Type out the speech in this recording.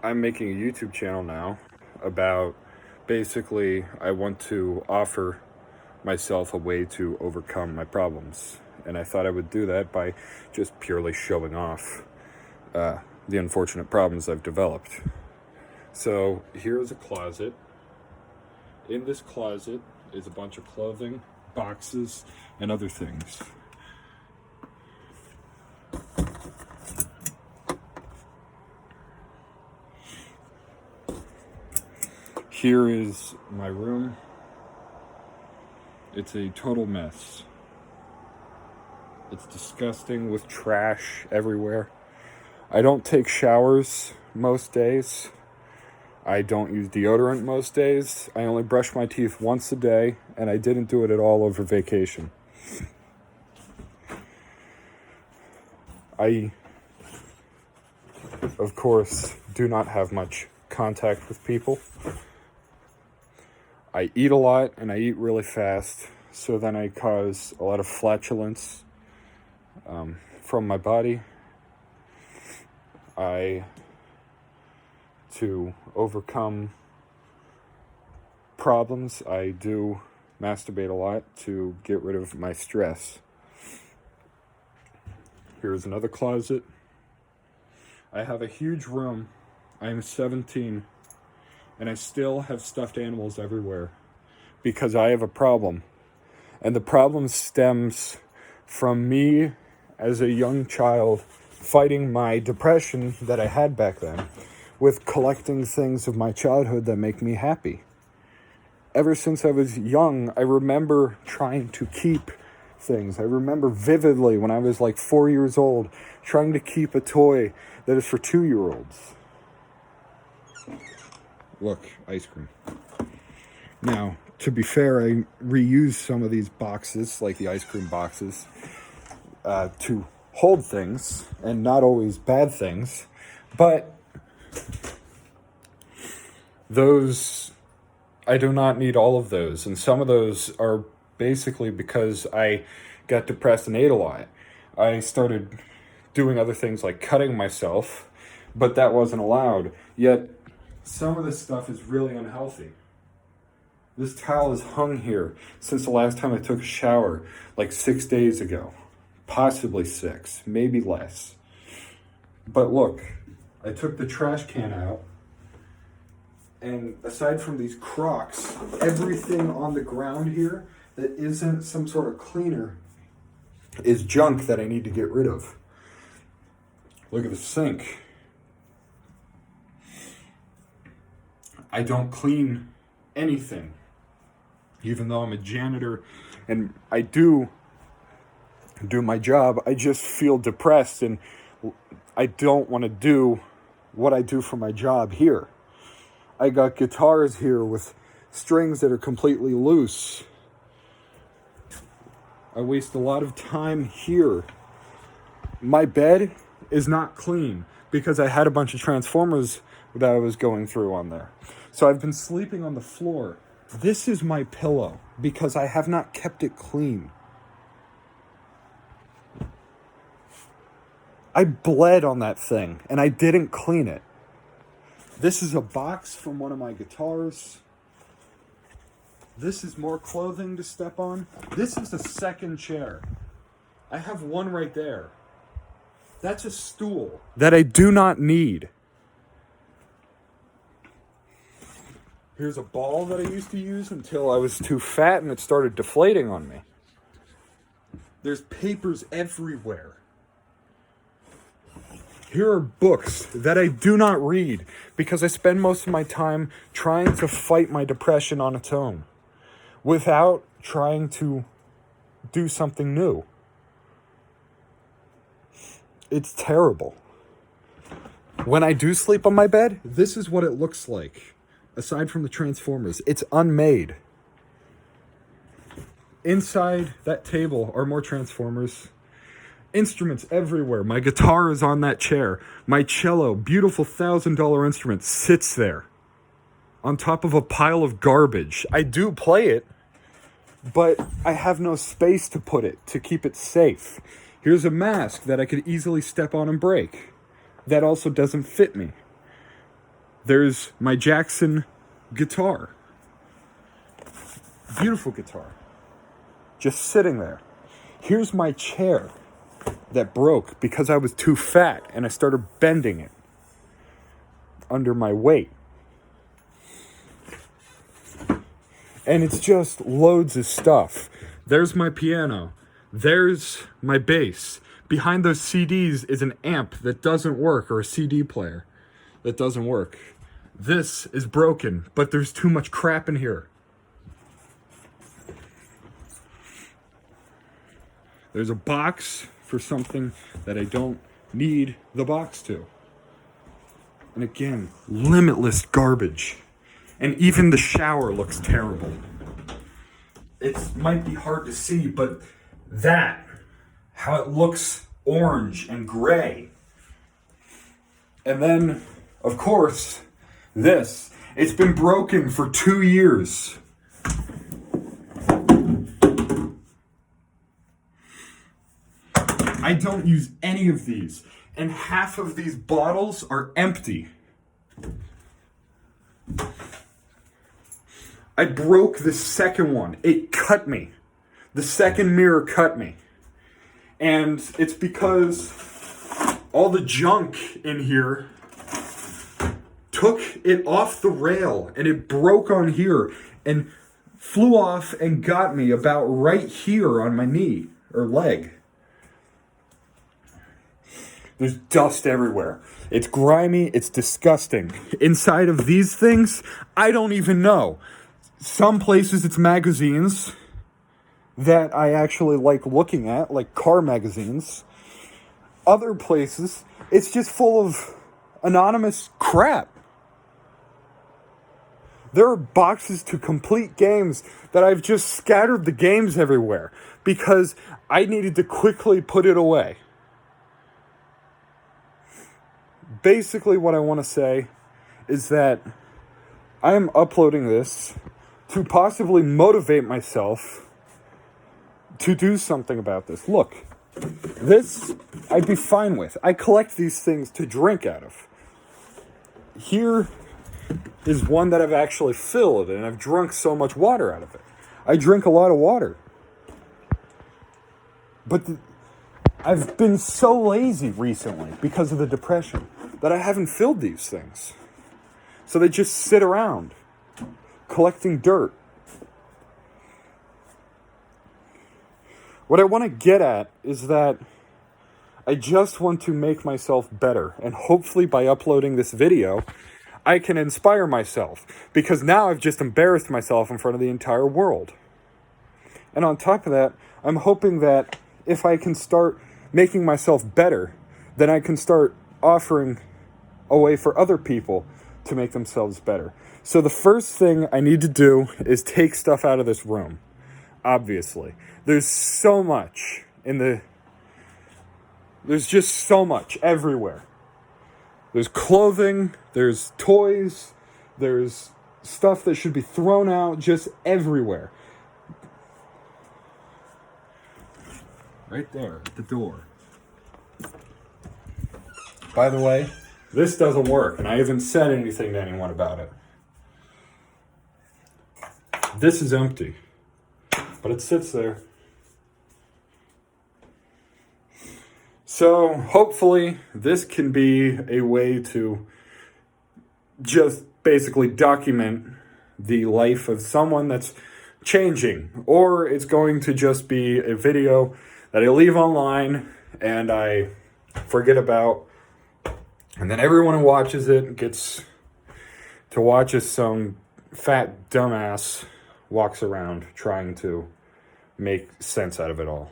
I'm making a YouTube channel now about basically I want to offer myself a way to overcome my problems. And I thought I would do that by just purely showing off the unfortunate problems I've developed. So here's a closet. In this closet is a bunch of clothing, boxes, and other things. Here is my room. It's a total mess. It's disgusting with trash everywhere. I don't take showers most days. I don't use deodorant most days. I only brush my teeth once a day, and I didn't do it at all over vacation. I, of course, do not have much contact with people. I eat a lot, and I eat really fast, so then I cause a lot of flatulence from my body. To overcome problems, I do masturbate a lot to get rid of my stress. Here's another closet. I have a huge room. I am 17, and I still have stuffed animals everywhere because I have a problem. And the problem stems from me as a young child fighting my depression that I had back then with collecting things of my childhood that make me happy. Ever since I was young, I remember trying to keep things. I remember vividly when I was like 4 years old, trying to keep a toy that is for 2-year-olds. Look, ice cream. Now, to be fair, I reuse some of these boxes, like the ice cream boxes, to hold things, and not always bad things, but those, I do not need all of those, and some of those are basically because I got depressed and ate a lot. I started doing other things like cutting myself, but that wasn't allowed, yet some of this stuff is really unhealthy. This towel is hung here since the last time I took a shower, like 6 days ago. Possibly 6, maybe less. But look, I took the trash can out, and aside from these Crocs, everything on the ground here that isn't some sort of cleaner is junk that I need to get rid of. Look at the sink. I don't clean anything, even though I'm a janitor and I do my job. I just feel depressed, and I don't want to do what I do for my job here. I got guitars here with strings that are completely loose. I waste a lot of time here. My bed is not clean because I had a bunch of Transformers that I was going through on there. So I've been sleeping on the floor. This is my pillow because I have not kept it clean. I bled on that thing, and I didn't clean it. This is a box from one of my guitars. This is more clothing to step on. This is the second chair. I have one right there. That's a stool that I do not need. Here's a ball that I used to use until I was too fat and it started deflating on me. There's papers everywhere. Here are books that I do not read because I spend most of my time trying to fight my depression on its own without trying to do something new. It's terrible. When I do sleep on my bed, this is what it looks like. Aside from the Transformers, it's unmade. Inside that table are more Transformers. Instruments everywhere. My guitar is on that chair. My cello, beautiful $1,000 instrument, sits there on top of a pile of garbage. I do play it, but I have no space to put it to keep it safe. Here's a mask that I could easily step on and break. That also doesn't fit me. there's my Jackson guitar. Beautiful guitar. Just sitting there. Here's my chair that broke because I was too fat and I started bending it under my weight. And it's just loads of stuff. There's my piano. There's my bass. Behind those CDs is an amp that doesn't work, or a CD player that doesn't work. This is broken, but there's too much crap in here. There's a box for something that I don't need the box to. And again, limitless garbage. And even the shower looks terrible. It might be hard to see, but how it looks orange and gray. And then, of course, this. It's been broken for 2 years. I don't use any of these. And half of these bottles are empty. I broke the second one. It cut me. The second mirror cut me. And it's because all the junk in here took it off the rail and it broke on here and flew off and got me about right here on my knee or leg. There's dust everywhere. It's grimy. It's disgusting. Inside of these things, I don't even know. Some places it's magazines that I actually like looking at, like car magazines. Other places, it's just full of anonymous crap. There are boxes to complete games that I've just scattered the games everywhere because I needed to quickly put it away. Basically, what I want to say is that I am uploading this to possibly motivate myself to do something about this. Look, this I'd be fine with. I collect these things to drink out of. Here is one that I've actually filled, and I've drunk so much water out of it. I drink a lot of water. But I've been so lazy recently because of the depression that I haven't filled these things. So they just sit around, collecting dirt. What I want to get at is that I just want to make myself better. And hopefully by uploading this video, I can inspire myself. Because now I've just embarrassed myself in front of the entire world. And on top of that, I'm hoping that if I can start making myself better, then I can start offering a way for other people to make themselves better. So the first thing I need to do is take stuff out of this room. Obviously. There's so much there's just so much everywhere. There's clothing, there's toys, there's stuff that should be thrown out just everywhere. Right there at the door. By the way, this doesn't work, and I haven't said anything to anyone about it. This is empty, but it sits there. So hopefully this can be a way to just basically document the life of someone that's changing, or it's going to just be a video that I leave online and I forget about, and then everyone who watches it gets to watch as some fat dumbass walks around trying to make sense out of it all.